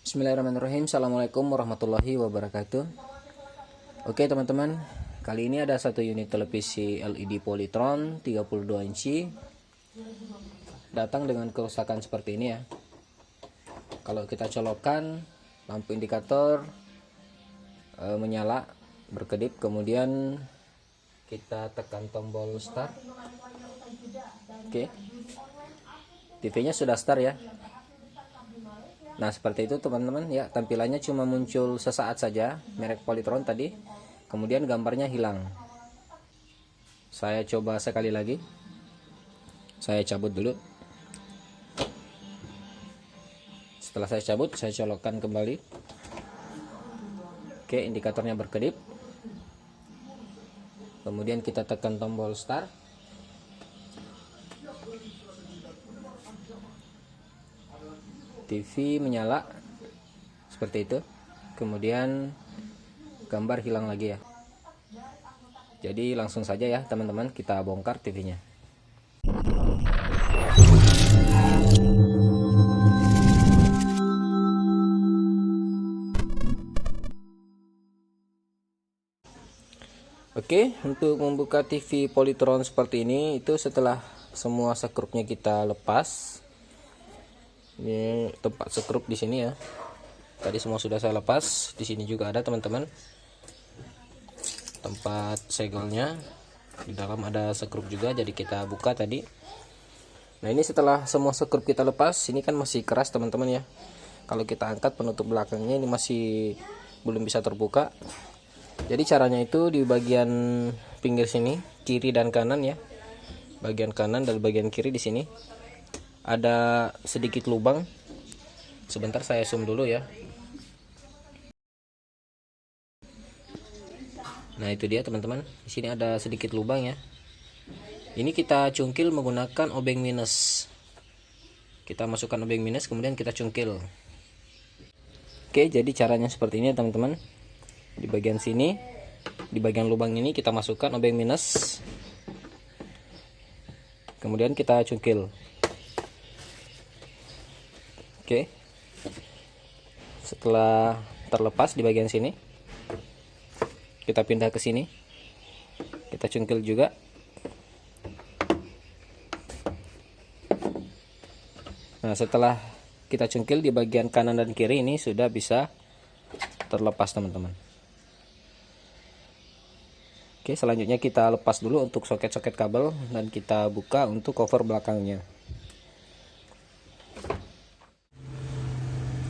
Bismillahirrahmanirrahim. Assalamualaikum warahmatullahi wabarakatuh. Oke teman-teman, kali ini ada satu unit televisi LED Polytron 32 inci datang dengan kerusakan seperti ini ya. Kalau kita colokkan, lampu indikator menyala berkedip, kemudian kita tekan tombol start. Oke, TV-nya sudah start ya. Nah seperti itu teman-teman ya, tampilannya cuma muncul sesaat saja merek Polytron tadi, kemudian gambarnya hilang. Saya coba sekali lagi, saya cabut dulu. Setelah saya cabut, saya colokkan kembali. Oke, indikatornya berkedip, kemudian kita tekan tombol start. TV menyala seperti itu, kemudian gambar hilang lagi ya. Jadi langsung saja ya teman-teman, kita bongkar TV-nya. Oke, untuk membuka TV Polytron seperti ini, itu setelah semua sekrupnya kita lepas. Ini tempat sekrup di sini ya. Tadi semua sudah saya lepas. Di sini juga ada teman-teman tempat segelnya. Di dalam ada sekrup juga, jadi kita buka tadi. Nah ini setelah semua sekrup kita lepas, ini kan masih keras teman-teman ya. Kalau kita angkat, penutup belakangnya ini masih belum bisa terbuka. Jadi caranya itu di bagian pinggir sini, kiri dan kanan ya. Bagian kanan dan bagian kiri di sini ada sedikit lubang. Sebentar saya zoom dulu ya. Nah itu dia teman-teman, di sini ada sedikit lubang ya. Ini kita cungkil menggunakan obeng minus. Kita masukkan obeng minus, kemudian kita cungkil. Oke, jadi caranya seperti ini teman-teman. Di bagian sini, di bagian lubang ini kita masukkan obeng minus, kemudian kita cungkil. Oke, setelah terlepas di bagian sini, kita pindah ke sini, kita cungkil juga. Nah setelah kita cungkil di bagian kanan dan kiri, ini sudah bisa terlepas teman-teman. Oke, selanjutnya kita lepas dulu untuk soket-soket kabel dan kita buka untuk cover belakangnya.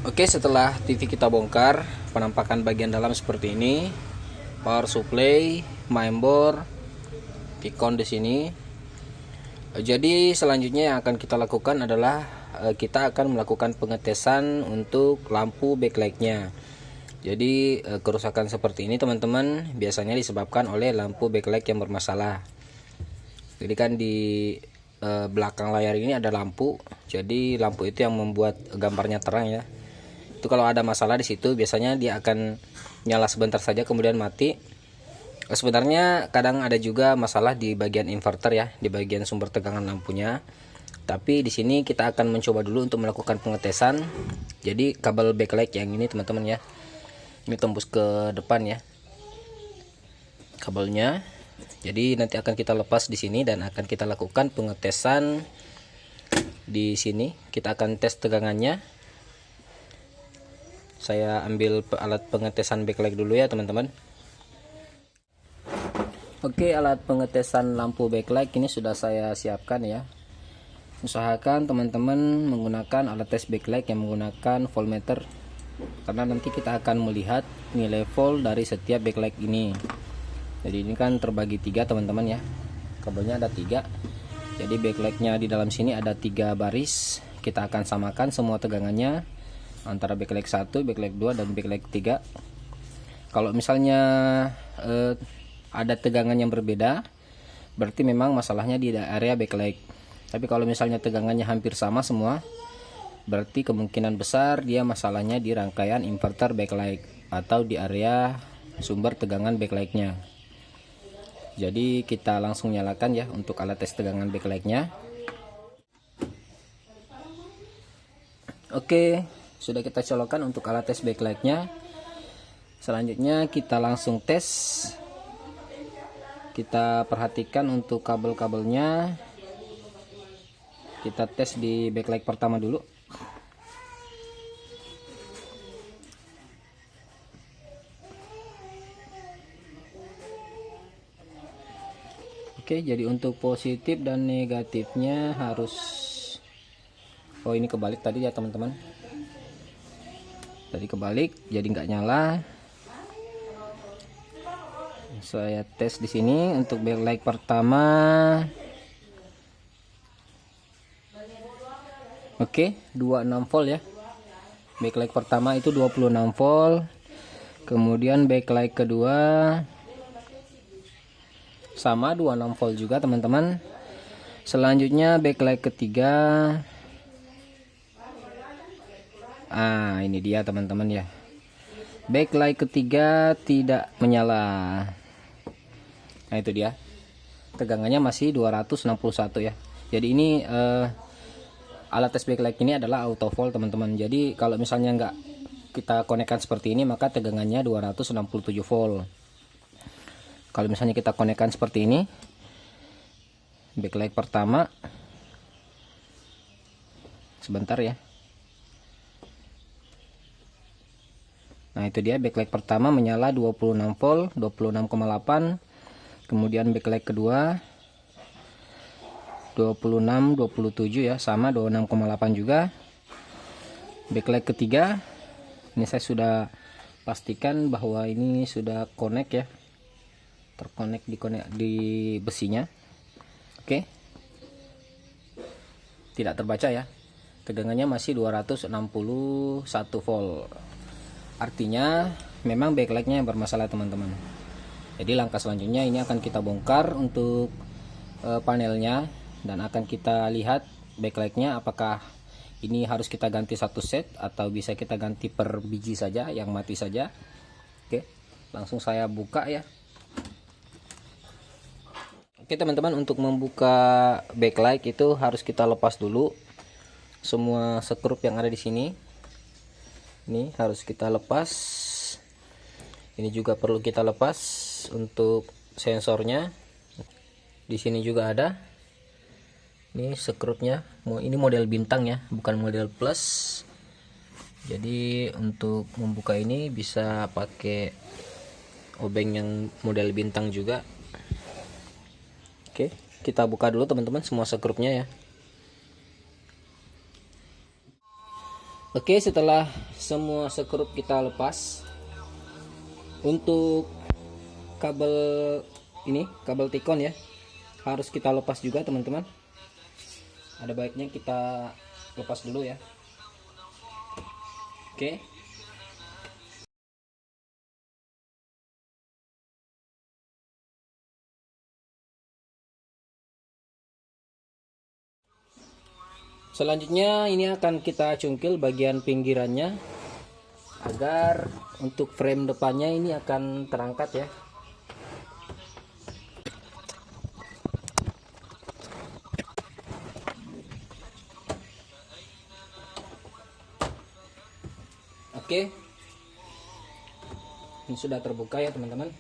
Oke, setelah TV kita bongkar, penampakan bagian dalam seperti ini. Power supply, mainboard, Vicon di sini. Jadi selanjutnya yang akan kita lakukan adalah kita akan melakukan pengetesan untuk lampu backlightnya. Jadi kerusakan seperti ini teman-teman biasanya disebabkan oleh lampu backlight yang bermasalah. Jadi kan di belakang layar ini ada lampu. Jadi lampu itu yang membuat gambarnya terang ya. Itu kalau ada masalah di situ biasanya dia akan nyala sebentar saja kemudian mati. Sebenarnya kadang ada juga masalah di bagian inverter ya, di bagian sumber tegangan lampunya. Tapi di sini kita akan mencoba dulu untuk melakukan pengetesan. Jadi kabel backlight yang ini teman-teman ya, ini tembus ke depan ya kabelnya. Jadi nanti akan kita lepas di sini dan akan kita lakukan pengetesan di sini. Kita akan tes tegangannya. Saya ambil alat pengetesan backlight dulu ya teman-teman. Oke, alat pengetesan lampu backlight ini sudah saya siapkan ya. Usahakan teman-teman menggunakan alat tes backlight yang menggunakan voltmeter, karena nanti kita akan melihat nilai volt dari setiap backlight ini. Jadi ini kan terbagi 3 teman-teman ya. Kabelnya ada 3. Jadi backlightnya di dalam sini ada 3 baris. Kita akan samakan semua tegangannya antara backlight 1, backlight 2 dan backlight 3. Kalau misalnya ada tegangan yang berbeda, berarti memang masalahnya di area backlight. Tapi kalau misalnya tegangannya hampir sama semua, berarti kemungkinan besar dia masalahnya di rangkaian inverter backlight atau di area sumber tegangan backlightnya. Jadi kita langsung nyalakan ya untuk alat tes tegangan backlightnya. Oke, sudah kita colokkan untuk alat tes backlightnya. Selanjutnya kita langsung tes. Kita perhatikan untuk kabel-kabelnya. Kita tes di backlight pertama dulu. Oke, jadi untuk positif dan negatifnya harus, oh ini kebalik tadi ya teman-teman. Tadi kebalik, jadi nggak nyala. Saya tes di sini untuk backlight pertama. Oke, 26 volt ya. Backlight pertama itu 26 volt. Kemudian backlight kedua sama 26 volt juga teman-teman. Selanjutnya backlight ketiga. Ini dia teman-teman ya. Backlight ketiga tidak menyala. Nah itu dia. Tegangannya masih 261 ya. Jadi ini alat tes backlight ini adalah auto volt teman-teman. Jadi kalau misalnya nggak kita konekkan seperti ini, maka tegangannya 267 volt. Kalau misalnya kita konekkan seperti ini, backlight pertama, sebentar ya. Nah itu dia, backlight pertama menyala 26 volt, 26,8. Kemudian backlight kedua 26, 27 ya, sama 26,8 juga. Backlight ketiga, ini saya sudah pastikan bahwa ini sudah connect ya, terkonek di besinya. Oke, tidak terbaca ya, tegangannya masih 261 volt. Artinya memang backlightnya yang bermasalah teman-teman. Jadi langkah selanjutnya ini akan kita bongkar untuk panelnya, dan akan kita lihat backlightnya apakah ini harus kita ganti satu set atau bisa kita ganti per biji saja yang mati saja. Oke, langsung saya buka ya. Oke teman-teman, untuk membuka backlight itu harus kita lepas dulu semua skrup yang ada di sini. Ini harus kita lepas. Ini juga perlu kita lepas untuk sensornya. Di sini juga ada. Ini skrupnya. Ini model bintang ya, bukan model plus. Jadi untuk membuka ini bisa pakai obeng yang model bintang juga. Oke, kita buka dulu teman-teman semua skrupnya ya. Oke, setelah semua skrup kita lepas, untuk kabel ini, kabel Ticon ya, harus kita lepas juga teman-teman. Ada baiknya kita lepas dulu ya. Oke. Selanjutnya ini akan kita cungkil bagian pinggirannya agar untuk frame depannya ini akan terangkat ya. Oke, ini sudah terbuka ya teman-teman.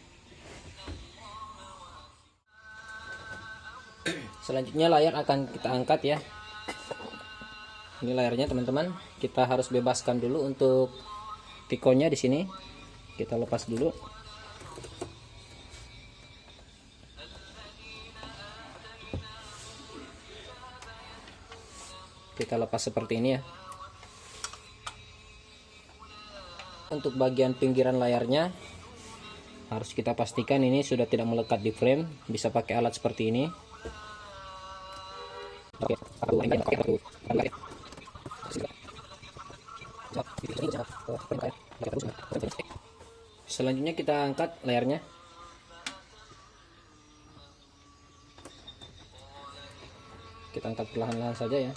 Selanjutnya layar akan kita angkat ya. Ini layarnya teman-teman. Kita harus bebaskan dulu untuk Ticonnya di sini. Kita lepas dulu. Kita lepas seperti ini ya. Untuk bagian pinggiran layarnya harus kita pastikan ini sudah tidak melekat di frame. Bisa pakai alat seperti ini. Selanjutnya kita angkat layarnya. Kita angkat perlahan-lahan saja ya.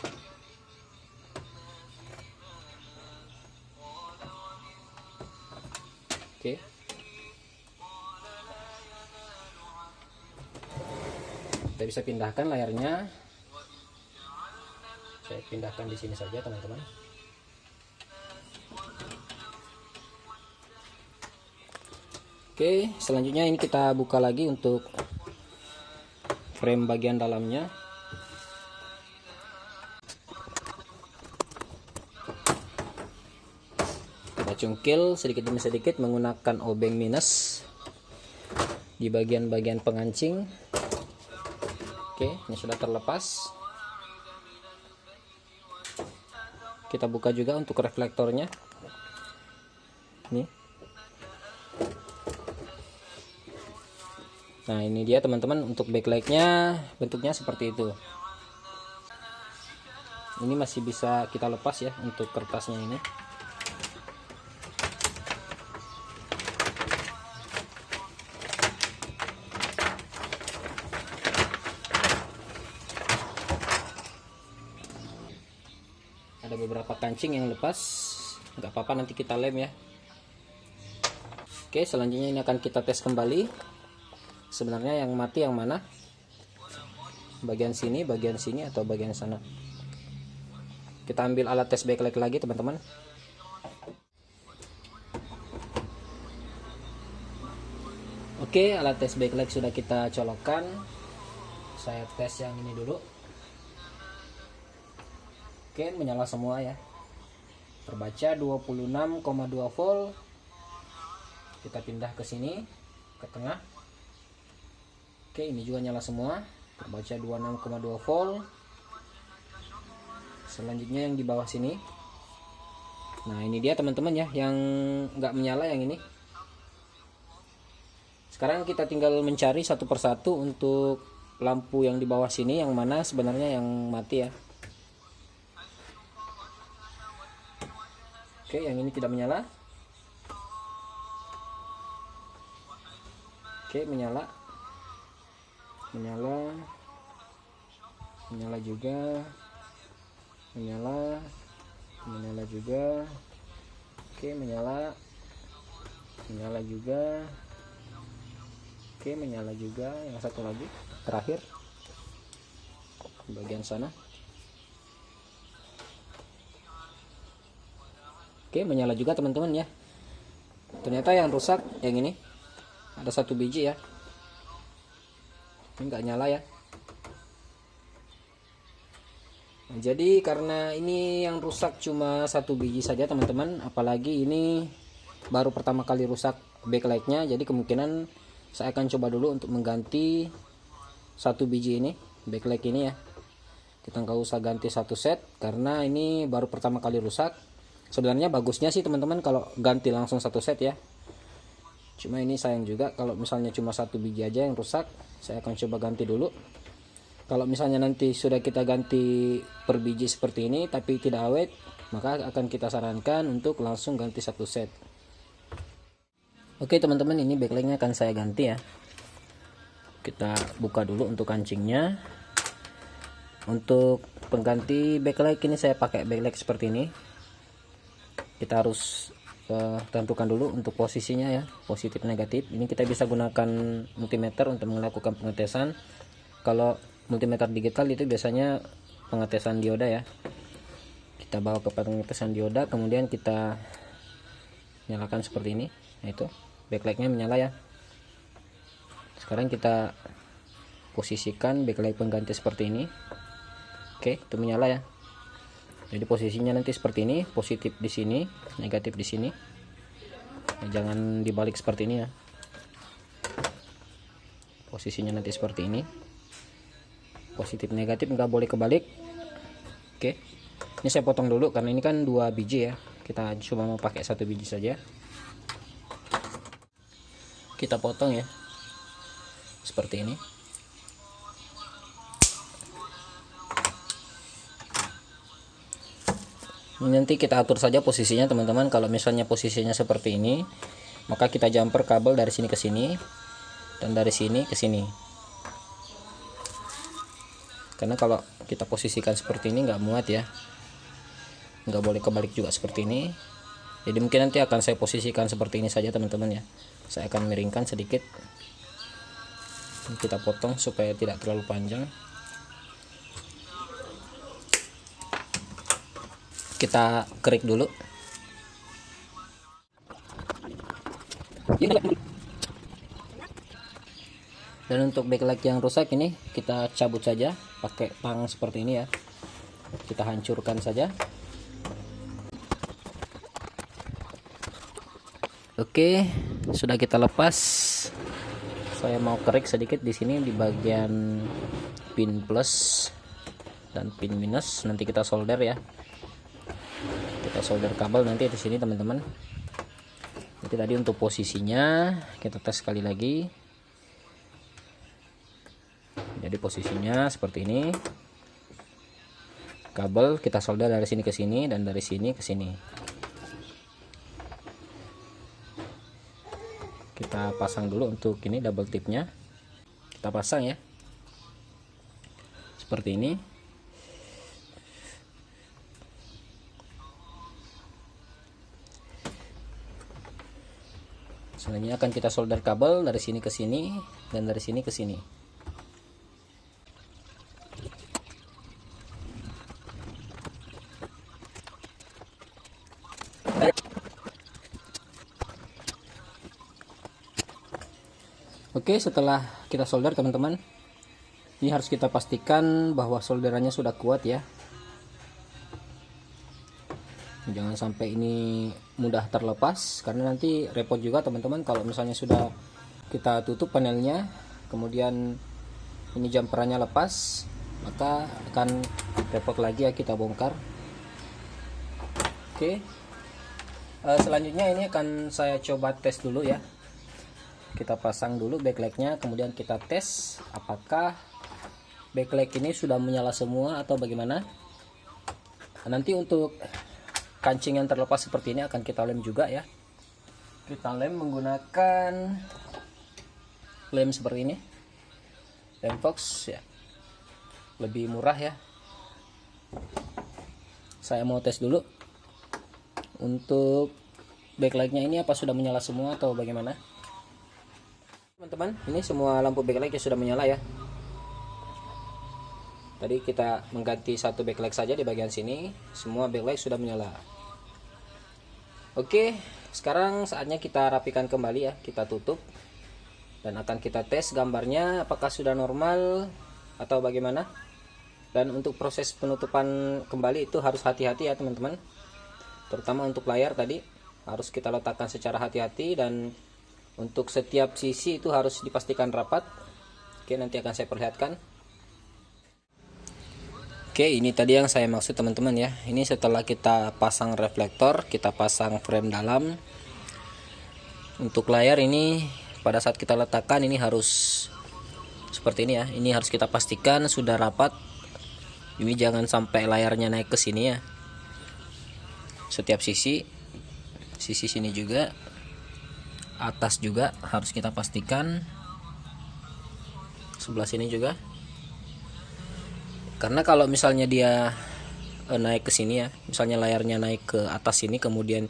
Oke. Kita bisa pindahkan layarnya. Saya pindahkan di sini saja teman-teman. Oke, selanjutnya ini kita buka lagi untuk frame bagian dalamnya. Kita cungkil sedikit demi sedikit menggunakan obeng minus di bagian-bagian pengancing. Oke, ini sudah terlepas. Kita buka juga untuk reflektornya. Nih. Nah, ini dia teman-teman untuk backlightnya, bentuknya seperti itu. Ini masih bisa kita lepas ya untuk kertasnya ini. Ada beberapa kancing yang lepas, nggak apa-apa, nanti kita lem ya. Oke, selanjutnya ini akan kita tes kembali. Sebenarnya yang mati yang mana? Bagian sini, atau bagian sana? Kita ambil alat tes backlight lagi teman-teman. Oke, alat tes backlight sudah kita colokkan. Saya tes yang ini dulu. Oke, menyala semua ya. Terbaca 26,2 volt. Kita pindah ke sini, ke tengah. Oke, ini juga nyala semua. Terbaca 26,2 volt. Selanjutnya yang di bawah sini. Nah, ini dia teman-teman ya, yang nggak menyala yang ini. Sekarang kita tinggal mencari satu persatu untuk lampu yang di bawah sini, yang mana sebenarnya yang mati ya. Oke, yang ini tidak menyala. Oke, menyala juga, menyala juga. Oke, menyala juga. Oke, menyala juga. Yang satu lagi terakhir bagian sana. Oke, menyala juga teman-teman ya. Ternyata yang rusak yang ini, ada satu biji ya, ini nggak nyala ya. Nah, jadi karena ini yang rusak cuma satu biji saja teman-teman, apalagi ini baru pertama kali rusak backlightnya, jadi kemungkinan saya akan coba dulu untuk mengganti satu biji ini backlight ini ya. Kita nggak usah ganti satu set karena ini baru pertama kali rusak. Sebenarnya bagusnya sih teman-teman kalau ganti langsung satu set ya. Cuma ini sayang juga kalau misalnya cuma satu biji aja yang rusak. Saya akan coba ganti dulu. Kalau misalnya nanti sudah kita ganti per biji seperti ini tapi tidak awet, maka akan kita sarankan untuk langsung ganti satu set. Oke teman-teman, ini backlightnya akan saya ganti ya. Kita buka dulu untuk kancingnya. Untuk pengganti backlight ini saya pakai backlight seperti ini. Kita harus tentukan dulu untuk posisinya ya, positif negatif. Ini kita bisa gunakan multimeter untuk melakukan pengetesan. Kalau multimeter digital itu biasanya pengetesan dioda ya. Kita bawa ke pengetesan dioda, kemudian kita nyalakan seperti ini. Nah, itu backlightnya menyala ya. Sekarang kita posisikan backlight pengganti seperti ini. Oke, itu menyala ya. Jadi posisinya nanti seperti ini, positif di sini, negatif di sini. Nah, jangan dibalik seperti ini ya. Posisinya nanti seperti ini. Positif negatif nggak boleh kebalik. Oke. Ini saya potong dulu karena ini kan 2 biji ya. Kita cuma mau pakai 1 biji saja. Kita potong ya. Seperti ini. Nanti kita atur saja posisinya teman-teman. Kalau misalnya posisinya seperti ini, maka kita jumper kabel dari sini ke sini dan dari sini ke sini. Karena kalau kita posisikan seperti ini nggak muat ya, nggak boleh kebalik juga seperti ini. Jadi mungkin nanti akan saya posisikan seperti ini saja teman-teman ya. Saya akan miringkan sedikit, kita potong supaya tidak terlalu panjang. Kita kerik dulu. Dan untuk backlight yang rusak ini kita cabut saja pakai tang seperti ini ya. Kita hancurkan saja. Oke, sudah kita lepas. Saya mau kerik sedikit di sini di bagian pin plus dan pin minus. Nanti kita solder ya. Kita solder kabel nanti di sini teman-teman. Nanti tadi untuk posisinya kita tes sekali lagi. Jadi posisinya seperti ini. Kabel kita solder dari sini ke sini dan dari sini ke sini. Kita pasang dulu untuk ini double tipnya. Kita pasang ya. Seperti ini. Selanjutnya akan kita solder kabel dari sini ke sini dan dari sini ke sini. Oke, setelah kita solder teman-teman, ini harus kita pastikan bahwa solderannya sudah kuat ya. Jangan sampai ini mudah terlepas, karena nanti repot juga teman-teman kalau misalnya sudah kita tutup panelnya, kemudian ini jumperannya lepas, maka akan repot lagi ya kita bongkar. Oke, selanjutnya ini akan saya coba tes dulu ya. Kita pasang dulu backlightnya, kemudian kita tes apakah backlight ini sudah menyala semua atau bagaimana. Nanti untuk kancing yang terlepas seperti ini akan kita lem juga ya. Kita lem menggunakan lem seperti ini, lem Fox ya, lebih murah ya. Saya mau tes dulu untuk backlightnya ini apa sudah menyala semua atau bagaimana. Teman-teman, ini semua lampu backlight sudah menyala ya. Tadi kita mengganti satu backlight saja di bagian sini, semua backlight sudah menyala. Oke, sekarang saatnya kita rapikan kembali ya, kita tutup dan akan kita tes gambarnya apakah sudah normal atau bagaimana. Dan untuk proses penutupan kembali itu harus hati-hati ya teman-teman, terutama untuk layar tadi harus kita letakkan secara hati-hati, dan untuk setiap sisi itu harus dipastikan rapat. Oke, nanti akan saya perlihatkan. Oke, ini tadi yang saya maksud teman-teman ya. Ini setelah kita pasang reflektor, kita pasang frame dalam. Untuk layar ini pada saat kita letakkan ini harus seperti ini ya. Ini harus kita pastikan sudah rapat. Ini jangan sampai layarnya naik ke sini ya. Setiap sisi sini juga, atas juga harus kita pastikan, sebelah sini juga. Karena kalau misalnya dia naik ke sini ya, misalnya layarnya naik ke atas sini kemudian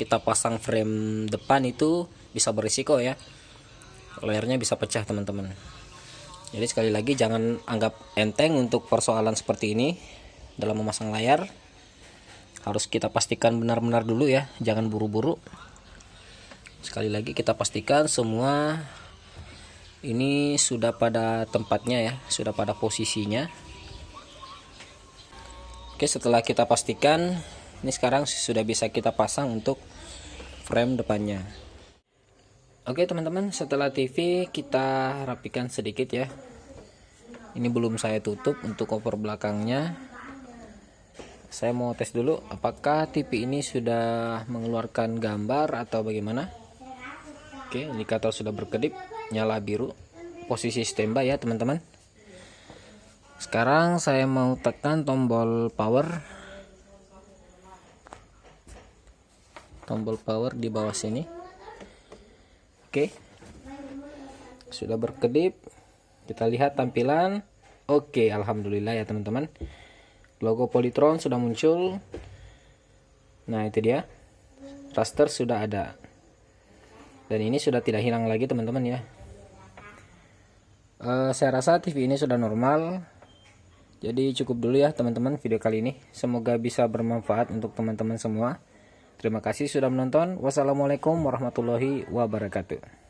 kita pasang frame depan, itu bisa berisiko ya, layarnya bisa pecah teman-teman. Jadi sekali lagi jangan anggap enteng untuk persoalan seperti ini dalam memasang layar. Harus kita pastikan benar-benar dulu ya, jangan buru-buru. Sekali lagi kita pastikan semua ini sudah pada tempatnya ya, sudah pada posisinya. Oke, setelah kita pastikan, ini sekarang sudah bisa kita pasang untuk frame depannya. Oke teman-teman, setelah TV kita rapikan sedikit ya. Ini belum saya tutup untuk cover belakangnya. Saya mau tes dulu apakah TV ini sudah mengeluarkan gambar atau bagaimana. Oke, indikator sudah berkedip, nyala biru, posisi standby ya teman-teman. Sekarang saya mau tekan tombol power. Tombol power di bawah sini. Oke, sudah berkedip. Kita lihat tampilan. Oke, alhamdulillah ya teman-teman. Logo Polytron sudah muncul. Nah, itu dia. Raster sudah ada. Dan ini sudah tidak hilang lagi teman-teman ya. Saya rasa TV ini sudah normal. Jadi cukup dulu ya teman-teman video kali ini. Semoga bisa bermanfaat untuk teman-teman semua. Terima kasih sudah menonton. Wassalamualaikum warahmatullahi wabarakatuh.